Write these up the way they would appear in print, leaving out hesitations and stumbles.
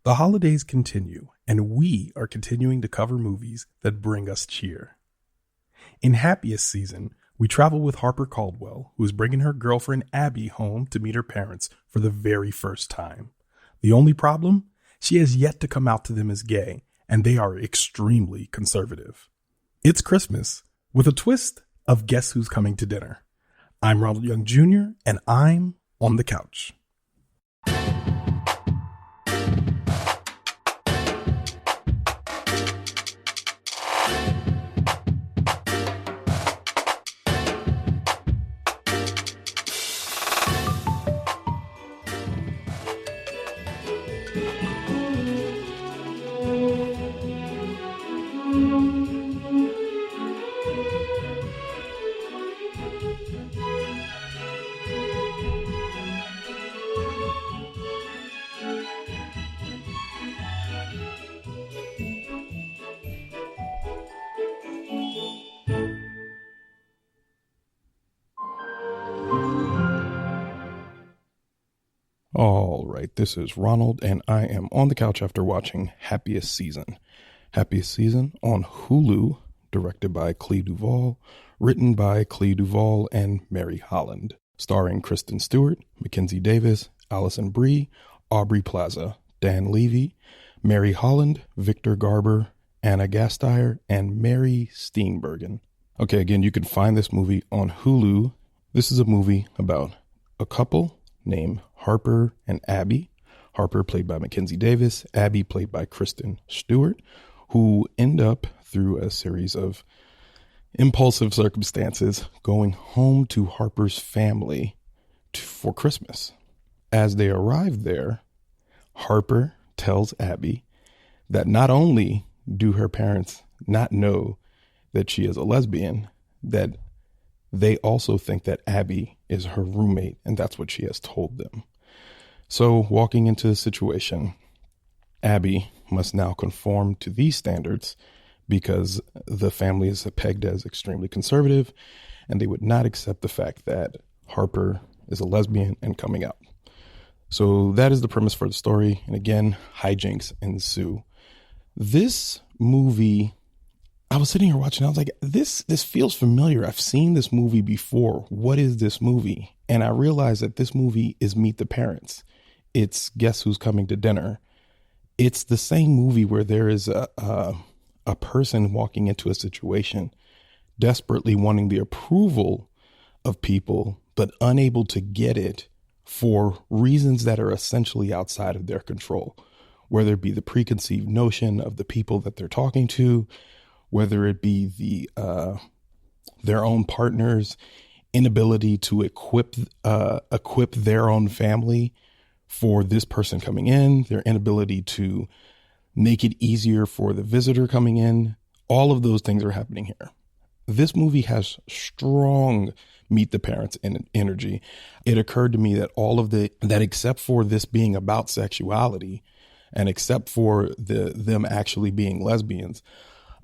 The holidays continue, and we are continuing to cover movies that bring us cheer. In Happiest season, we travel with Harper Caldwell, who is bringing her girlfriend Abby home to meet her parents for the very first time. The only problem? She has yet to come out to them as gay, and they are extremely conservative. It's Christmas, with a twist of Guess Who's Coming to Dinner. I'm Ronald Young Jr., and I'm on the couch. All right, this is Ronald, and I am on the couch after watching Happiest Season. Happiest Season on Hulu, directed by Clea DuVall, written by Clea DuVall and Mary Holland, starring Kristen Stewart, Mackenzie Davis, Alison Brie, Aubrey Plaza, Dan Levy, Mary Holland, Victor Garber, Anna Gasteyer, and Mary Steenburgen. Okay, again, you can find this movie on Hulu. This is a movie about a couple named Harper and Abby. Harper played by Mackenzie Davis, Abby played by Kristen Stewart, who end up through a series of impulsive circumstances going home to Harper's family for Christmas. As they arrive there, Harper tells Abby that not only do her parents not know that she is a lesbian, that they also think that Abby is her roommate, and that's what she has told them. So walking into the situation, Abby must now conform to these standards because the family is pegged as extremely conservative, and they would not accept the fact that Harper is a lesbian and coming out. So that is the premise for the story. And again, hijinks ensue. This movie, I was sitting here watching, I was like, this feels familiar. I've seen this movie before. What is this movie? And I realized that this movie is Meet the Parents. It's Guess Who's Coming to Dinner. It's the same movie where there is a person walking into a situation, desperately wanting the approval of people, but unable to get it for reasons that are essentially outside of their control, whether it be the preconceived notion of the people that they're talking to, whether it be their own partner's inability to equip their own family for this person coming in, their inability to make it easier for the visitor coming in. All of those things are happening here. This movie has strong Meet the Parents energy. It occurred to me that that except for this being about sexuality and except for them actually being lesbians,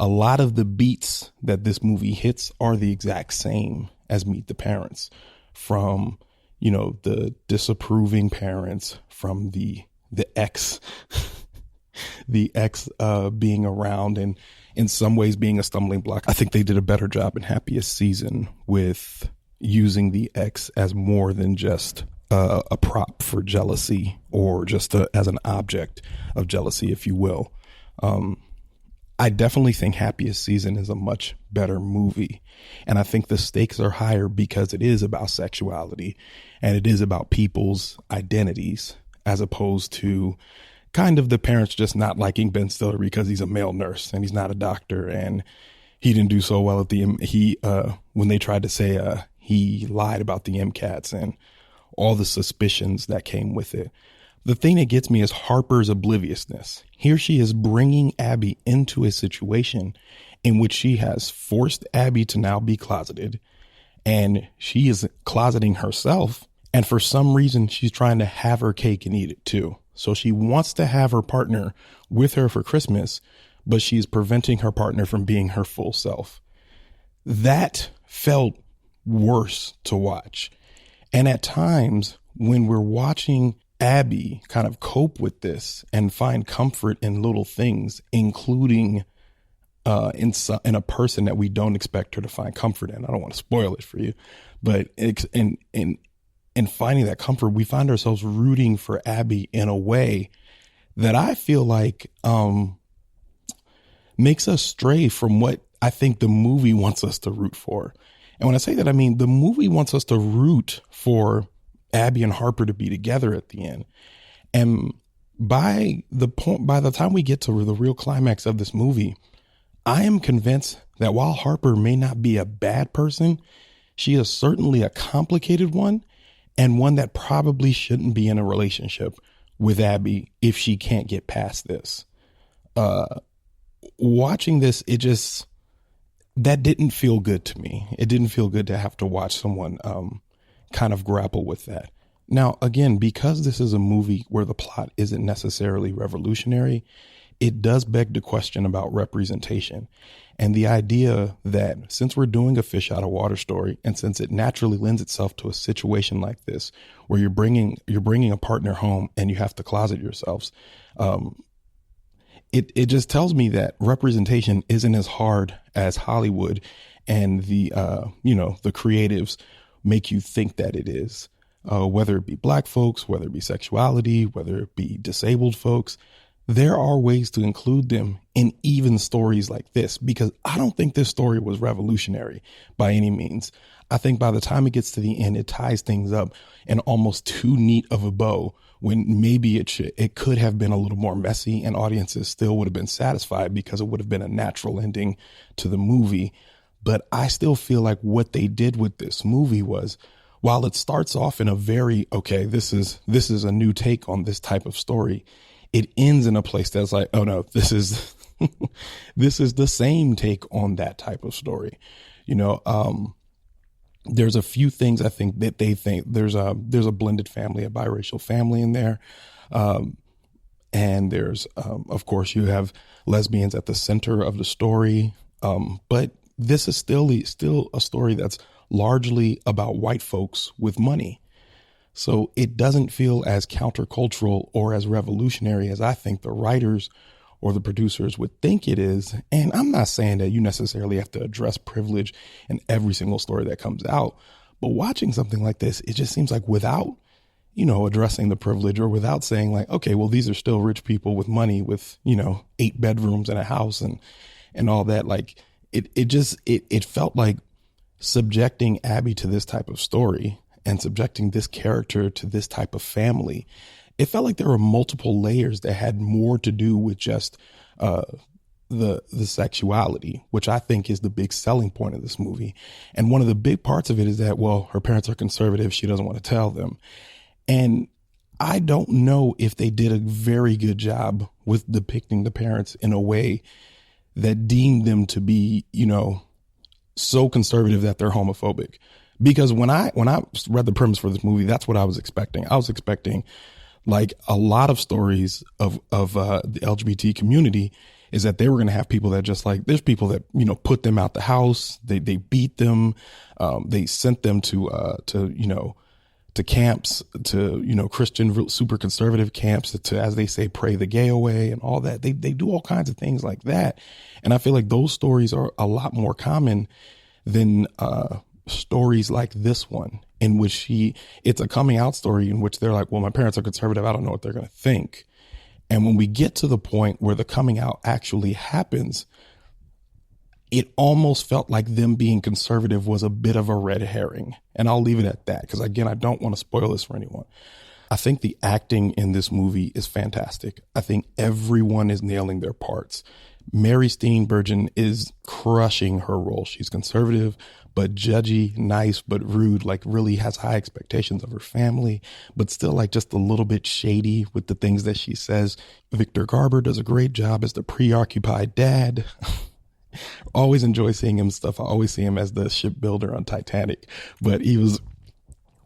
a lot of the beats that this movie hits are the exact same as Meet the Parents, from, you know, the disapproving parents, from the ex, being around and in some ways being a stumbling block. I think they did a better job in Happiest Season with using the ex as more than just a prop for jealousy, or just as an object of jealousy, if you will. I definitely think Happiest Season is a much better movie. And I think the stakes are higher because it is about sexuality and it is about people's identities, as opposed to kind of the parents just not liking Ben Stiller because he's a male nurse and he's not a doctor, and he didn't do so well at when they tried to say he lied about the MCATs and all the suspicions that came with it. The thing that gets me is Harper's obliviousness. Here she is bringing Abby into a situation in which she has forced Abby to now be closeted, and she is closeting herself. And for some reason, she's trying to have her cake and eat it too. So she wants to have her partner with her for Christmas, but she's preventing her partner from being her full self. That felt worse to watch. And at times when we're watching Abby kind of cope with this and find comfort in little things, including in a person that we don't expect her to find comfort in. I don't want to spoil it for you, but in finding that comfort, we find ourselves rooting for Abby in a way that I feel like makes us stray from what I think the movie wants us to root for. And when I say that, I mean the movie wants us to root for Abby and Harper to be together at the end. And by the time we get to the real climax of this movie, I am convinced that while Harper may not be a bad person, she is certainly a complicated one, and one that probably shouldn't be in a relationship with Abby if she can't get past this. Watching this, that didn't feel good to me. It didn't feel good to have to watch someone kind of grapple with that. Now, again, because this is a movie where the plot isn't necessarily revolutionary, it does beg the question about representation and the idea that since we're doing a fish out of water story, and since it naturally lends itself to a situation like this, where you're bringing a partner home and you have to closet yourselves, it just tells me that representation isn't as hard as Hollywood and the creatives make you think that it is. Whether it be black folks, whether it be sexuality, whether it be disabled folks, there are ways to include them in even stories like this, because I don't think this story was revolutionary by any means. I think by the time it gets to the end, it ties things up in almost too neat of a bow, when maybe it could have been a little more messy and audiences still would have been satisfied because it would have been a natural ending to the movie. But I still feel like what they did with this movie was, while it starts off in a very, okay, this is a new take on this type of story, it ends in a place that's like, oh no, this is this is the same take on that type of story. There's a few things I think that they think there's a blended family, a biracial family in there. And there's, of course, you have lesbians at the center of the story. But this is still a story that's largely about white folks with money. So it doesn't feel as countercultural or as revolutionary as I think the writers or the producers would think it is. And I'm not saying that you necessarily have to address privilege in every single story that comes out, but watching something like this, it just seems like without, addressing the privilege, or without saying like, okay, well, these are still rich people with money with, 8 bedrooms and a house and all that. Like it felt like subjecting Abby to this type of story and subjecting this character to this type of family. It felt like there were multiple layers that had more to do with just the sexuality, which I think is the big selling point of this movie. And one of the big parts of it is that, well, her parents are conservative. She doesn't want to tell them. And I don't know if they did a very good job with depicting the parents in a way that deemed them to be, so conservative that they're homophobic. Because when I read the premise for this movie, that's what I was expecting. I was expecting like a lot of stories of the LGBT community is that they were going to have people that just like, there's people that, put them out the house. They beat them. They sent them to camps, to, Christian, super conservative camps to, as they say, pray the gay away and all that. They do all kinds of things like that. And I feel like those stories are a lot more common than, stories like this one, in which it's a coming out story in which they're like, well, my parents are conservative. I don't know what they're going to think. And when we get to the point where the coming out actually happens, it almost felt like them being conservative was a bit of a red herring. And I'll leave it at that, because again, I don't want to spoil this for anyone. I think the acting in this movie is fantastic. I think everyone is nailing their parts. Mary Steenburgen is crushing her role. She's conservative, but judgy, nice, but rude, like really has high expectations of her family, but still like just a little bit shady with the things that she says. Victor Garber does a great job as the preoccupied dad. Always enjoy seeing him stuff. I always see him as the shipbuilder on Titanic, but he was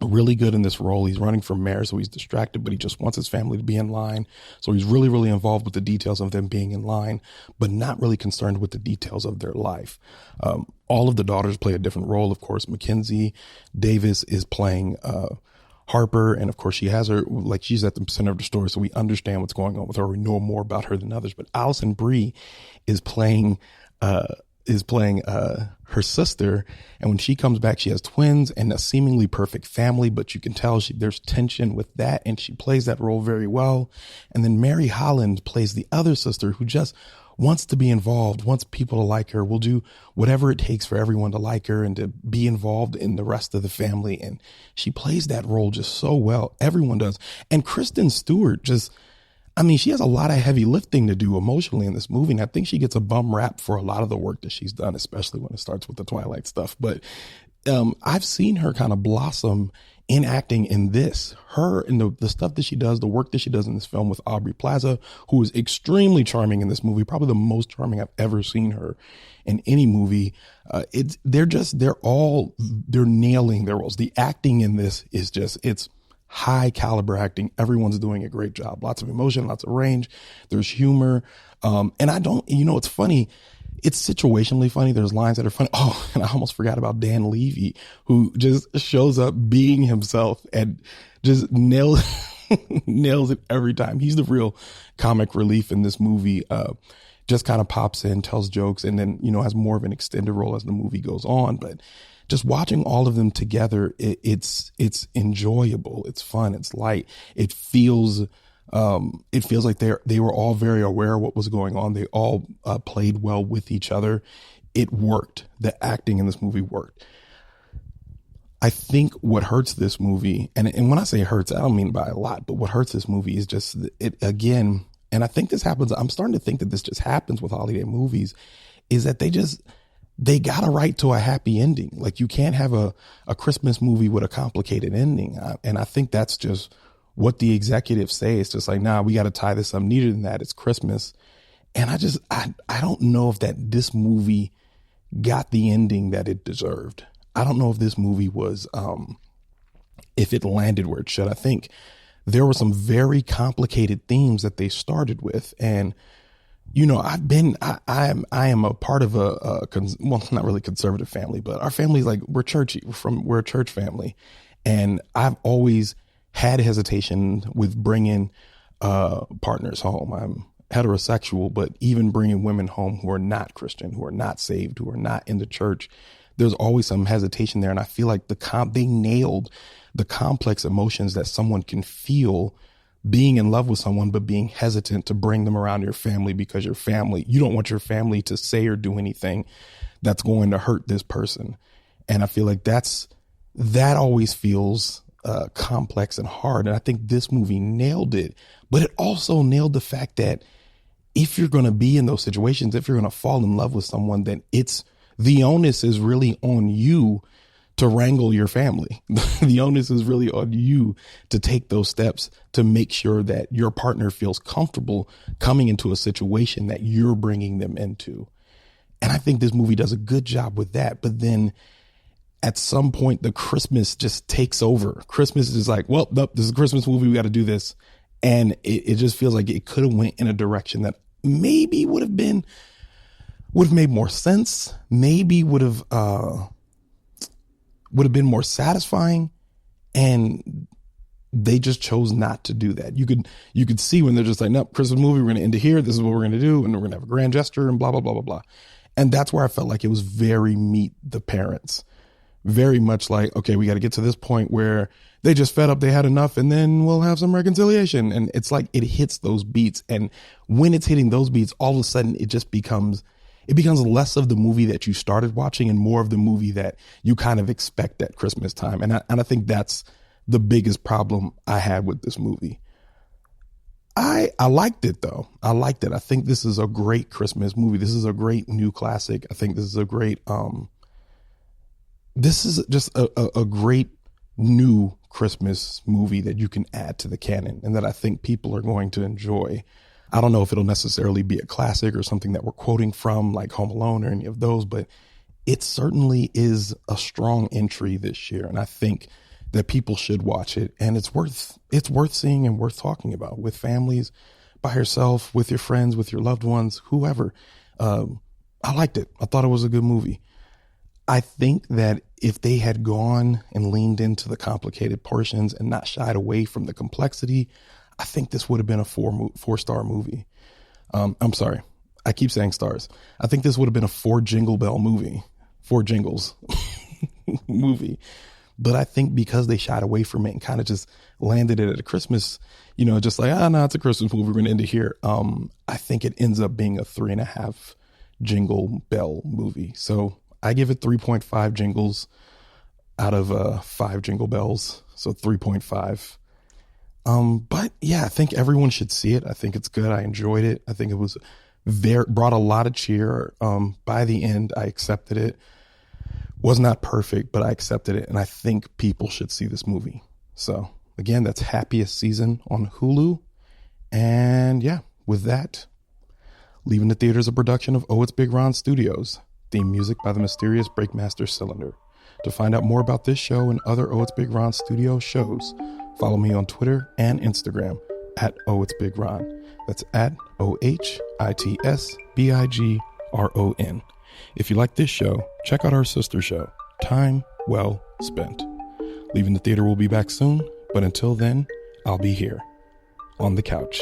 really good in this role. He's running for mayor, so he's distracted, but he just wants his family to be in line. So he's really, really involved with the details of them being in line, but not really concerned with the details of their life. All of the daughters play a different role. Of course, Mackenzie Davis is playing Harper. And of course she has her, like she's at the center of the story. So we understand what's going on with her. We know more about her than others, but Alison Brie is playing her sister. And when she comes back, she has twins and a seemingly perfect family, but you can tell there's tension with that. And she plays that role very well. And then Mary Holland plays the other sister who just wants to be involved, wants people to like her, will do whatever it takes for everyone to like her and to be involved in the rest of the family. And she plays that role just so well. Everyone does. And Kristen Stewart she has a lot of heavy lifting to do emotionally in this movie. And I think she gets a bum rap for a lot of the work that she's done, especially when it starts with the Twilight stuff. But I've seen her kind of blossom in acting in this. Her and the stuff that she does, the work that she does in this film with Aubrey Plaza, who is extremely charming in this movie, probably the most charming I've ever seen her in any movie. They're nailing their roles. The acting in this is it's high caliber acting. Everyone's doing a great job. Lots of emotion, lots of range. There's humor. And it's funny. It's situationally funny. There's lines that are funny. Oh, and I almost forgot about Dan Levy, who just shows up being himself and just nails it every time. He's the real comic relief in this movie. Just kind of pops in, tells jokes, and then, has more of an extended role as the movie goes on. But just watching all of them together, it's enjoyable. It's fun. It's light. It feels like they were all very aware of what was going on. They all played well with each other. It worked. The acting in this movie worked. I think what hurts this movie, and when I say hurts, I don't mean by a lot, but what hurts this movie is just it again. And I think this happens. I'm starting to think that this just happens with holiday movies, is that they got to write to a happy ending. Like you can't have a Christmas movie with a complicated ending. And I think that's just what the executives say. It's just like, nah, we got to tie this up neater than that. It's Christmas. And I don't know if this movie got the ending that it deserved. I don't know if this movie was, if it landed where it should. I think there were some very complicated themes that they started with. And I am a part of not really conservative family, but our family's like, we're churchy. We're a church family. And I've always had hesitation with bringing partners home. I'm heterosexual, but even bringing women home who are not Christian, who are not saved, who are not in the church, there's always some hesitation there. And I feel like they nailed the complex emotions that someone can feel being in love with someone, but being hesitant to bring them around your family because you don't want your family to say or do anything that's going to hurt this person. And I feel like that always feels complex and hard. And I think this movie nailed it, but it also nailed the fact that if you're going to be in those situations, if you're going to fall in love with someone, then the onus is really on you to wrangle your family. The onus is really on you to take those steps to make sure that your partner feels comfortable coming into a situation that you're bringing them into. And I think this movie does a good job with that. But then at some point, the Christmas just takes over. Christmas is like, well, nope, this is a Christmas movie. We got to do this. And it just feels like it could have went in a direction that maybe would have made more sense. Maybe would have been more satisfying, and they just chose not to do that. You could see when they're just like, nope, Christmas movie, we're going to end it here. This is what we're going to do. And we're going to have a grand gesture and blah, blah, blah, blah, blah. And that's where I felt like it was very Meet the Parents, very much like, okay, we got to get to this point where they just fed up, they had enough, and then we'll have some reconciliation. And it's like, it hits those beats. And when it's hitting those beats, all of a sudden it becomes less of the movie that you started watching and more of the movie that you kind of expect at Christmas time. And I think that's the biggest problem I had with this movie. I liked it though. I liked it. I think this is a great Christmas movie. This is a great new classic. I think this is a great, this is just a great new Christmas movie that you can add to the canon and that I think people are going to enjoy. I don't know if it'll necessarily be a classic or something that we're quoting from like Home Alone or any of those, but it certainly is a strong entry this year. And I think that people should watch it, and it's worth seeing and worth talking about with families, by yourself, with your friends, with your loved ones, whoever. I liked it. I thought it was a good movie. I think that if they had gone and leaned into the complicated portions and not shied away from the complexity, I think this would have been a 4-star movie. I'm sorry. I keep saying stars. I think this would have been a 4 Jingle Bell movie, 4 Jingles movie. But I think because they shied away from it and kind of just landed it at a Christmas, just like, no, it's a Christmas movie. We're going to end it here. I think it ends up being a 3.5 Jingle Bell movie. So I give it 3.5 jingles out of 5 Jingle Bells. So 3.5. But yeah, I think everyone should see it. I think it's good. I enjoyed it. I think it was brought a lot of cheer. By the end, I accepted it. Was not perfect, but I accepted it. And I think people should see this movie. So again, that's Happiest Season on Hulu. And yeah, with that, Leaving the Theater is a production of ohitsBigRon Studios. Theme music by the mysterious Breakmaster Cylinder. To find out more about this show and other ohitsBigRon Studio shows, follow me on Twitter and Instagram at ohitsBigRon. That's at ohitsBigRon. If you like this show, check out our sister show, Time Well Spent. Leaving the Theater will be back soon, but until then, I'll be here on the couch.